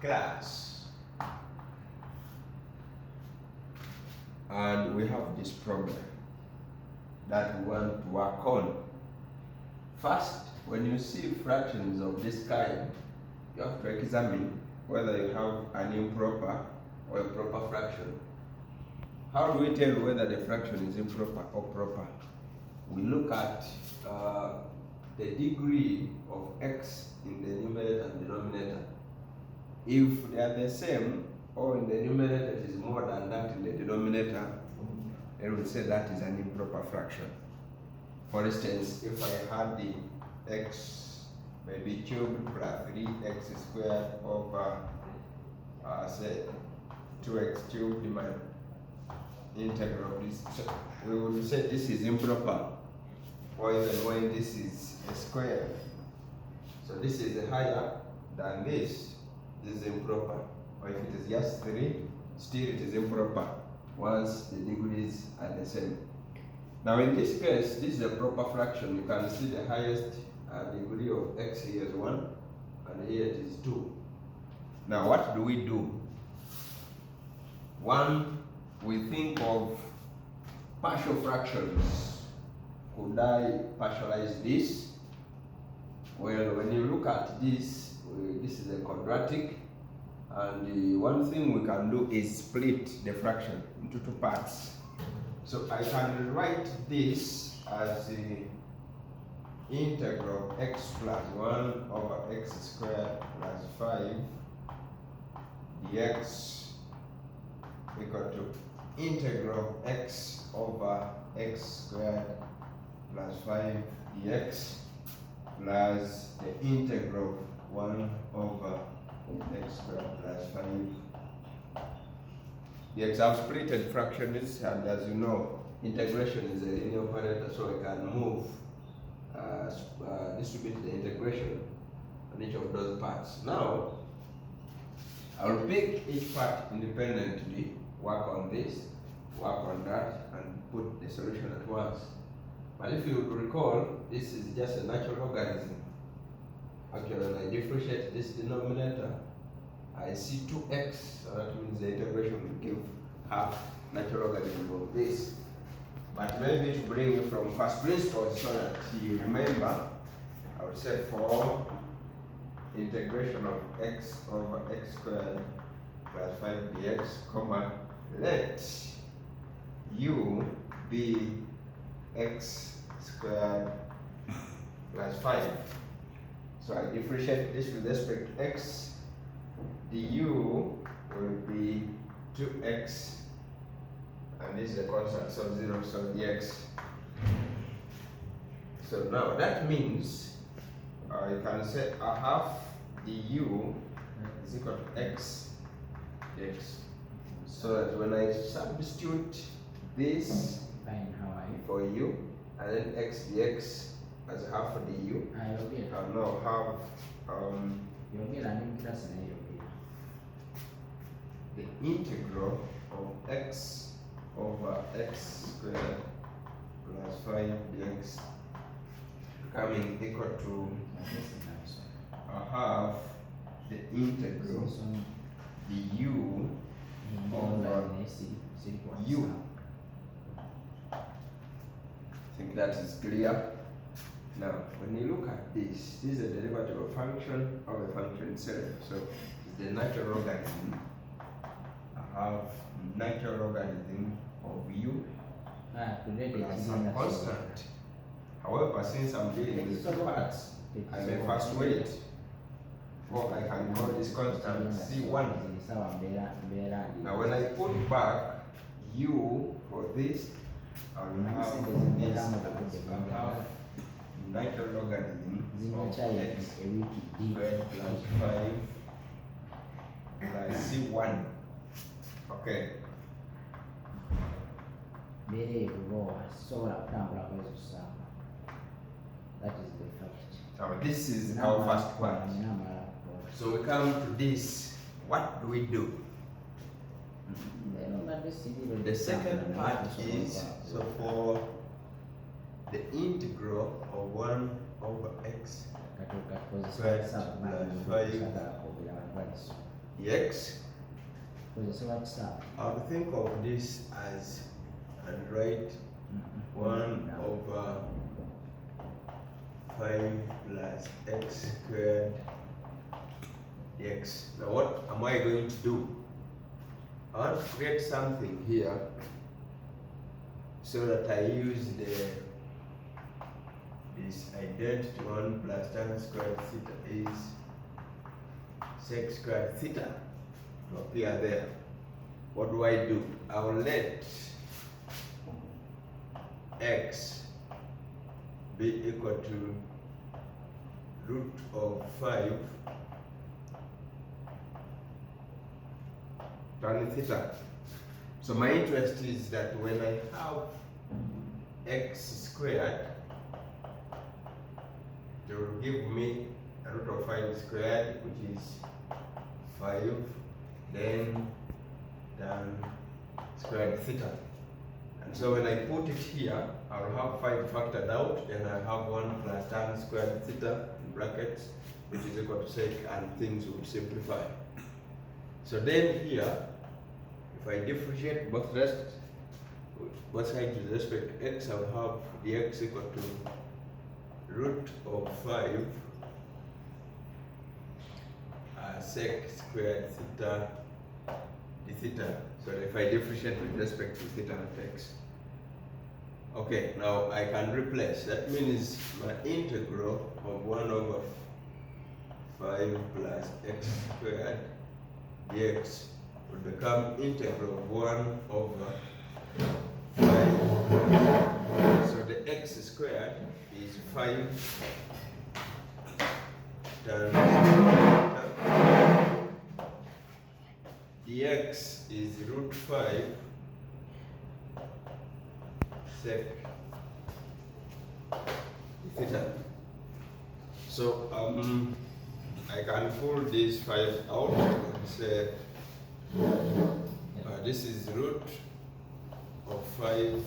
class, and we have this problem that we want to work on. First, when you see fractions of this kind, you have to examine whether you have an improper or a proper fraction. How do we tell whether the fraction is improper or proper? We look at the degree of x in the numerator and denominator. If they are the same, or in the numerator it is more than that in the denominator, then we say that is an improper fraction. For instance, if I had the x maybe cubed plus 3x squared over say 2x cubed my integral of this, so we would say this is improper, or even when this is a square. So this is higher than this is improper. Or if it is just 3, still it is improper once the degrees are the same. Now in this case, this is a proper fraction. You can see the highest degree of x here is 1, and here it is 2. Now what do we do? One, we think of partial fractions. Could I partialize this? Well, when you look at this, this is a quadratic, and the one thing we can do is split the fraction into 2 parts. So I can write this as the integral of x plus 1 over x squared plus 5 dx equal to integral of x over x squared plus 5 dx plus the integral of 1 over x squared plus 5 dx. I've splitted fractions, and as you know, integration is a linear operator, so I can move, distribute the integration on each of those parts. Now, I'll pick each part independently, work on this, work on that, and put the solution at once. But if you recall, this is just a natural logarithm. Actually, when I differentiate this denominator, I see 2x, so that means the integration will give half natural logarithm of this. But maybe to bring you from first principles so that you remember, I would say for integration of x over x squared plus 5 dx, comma, let u be x squared plus 5. So I differentiate this with respect to x. Du will be 2x, and this is a constant, so 0, so dx. So now that means you can say a half du is equal to x dx. So that when I substitute this for u and then x dx as a half of du, I'll now have the integral of x over x squared plus 5 dx becoming equal to a half the integral du over u. I think that is clear. Now, when you look at this is a derivative of function of a function itself. So it's the natural logarithm. I have natural logarithm of u plus some constant. However, since I'm dealing with 2 parts, I may first wait. Or I can call this constant C1. Now when I put back u for this, I will have this as natural logarithm of x squared plus 5 plus C1. Okay. That is the fact. Now this is our first part. So we come to this. What do we do? The second part is, so for the integral of 1 over x squared plus 5 dx. I would think of this as and write 1 over 5 plus x squared dx. Now what am I going to do? I want to create something here so that I use this identity 1 plus tan squared theta is sec squared theta to appear there. What do? I will let x be equal to root of 5 tan theta. So my interest is that when I have x squared, it will give me a root of 5 squared, which is 5, then tan squared theta. And so when I put it here, I will have 5 factored out, then I have 1 plus tan squared theta in brackets, which is equal to sec, and things would simplify. So then here, if I differentiate both sides with respect to x, I will have dx equal to root of 5 sec squared theta d theta. So if I differentiate with respect to theta and x. Okay, now I can replace. That means my integral of 1 over 5 plus x squared dx will become integral of 1 over 5. So the x squared is 5 times dx is root 5 sec theta. So I can pull this 5 out and say this is root of 5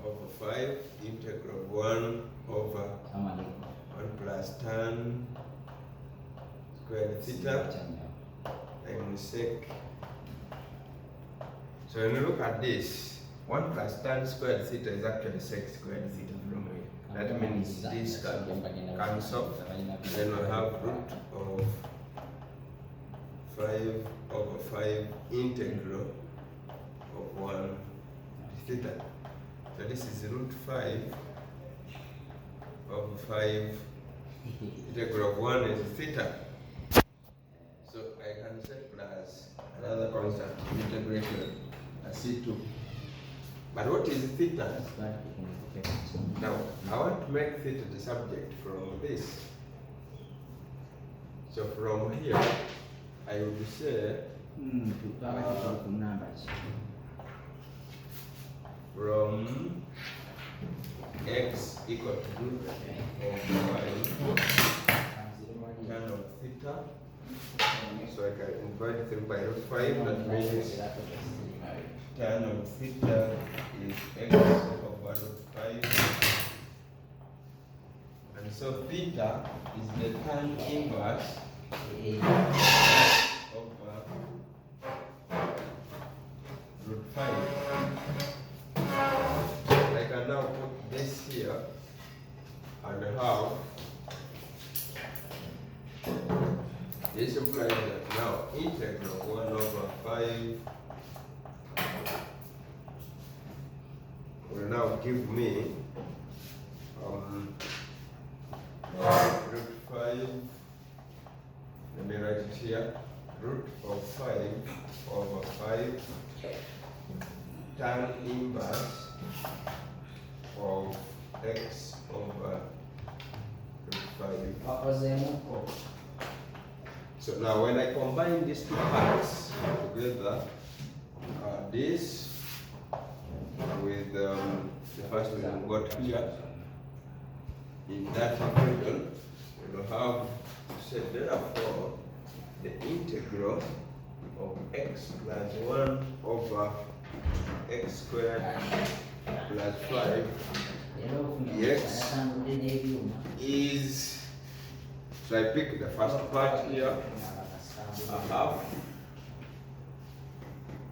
over 5 integral of 1 over 1 plus tan squared theta times sec. So when you look at this, 1 plus tan squared theta is actually sec squared theta from here. That means this can cancel. Then we have root of 5 over 5 integral of 1 theta. So this is root 5 over 5 integral of 1 is theta. So I can say plus another constant integration C2. But what is theta? Now I want to make theta the subject from this. So from here I would say from x equal to root of 5 tan of theta. So I can divide 3 by root 5. That means tan of theta is x over root 5. And so theta is the tan inverse over root 5. I can now put this here and have this implies that now integral 1 over 5 will now give me root 5. Let me write it here. Root of 5 over 5 tan inverse of x over root 5. So now when I combine these two parts together, this with the first one we got here, in that equation, we will have said therefore the integral of x plus 1 over x squared plus 5 dx is, so I pick the first part here a half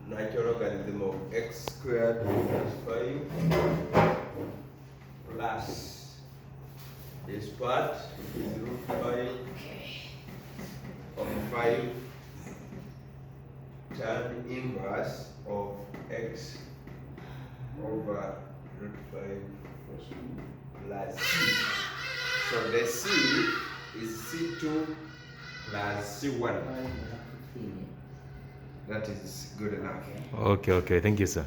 natural logarithm of x squared plus 5 plus this part is root 5 of 5 tan inverse of x over root 5 plus c. So the c is c2 plus c1. That is good enough. Okay, thank you, sir.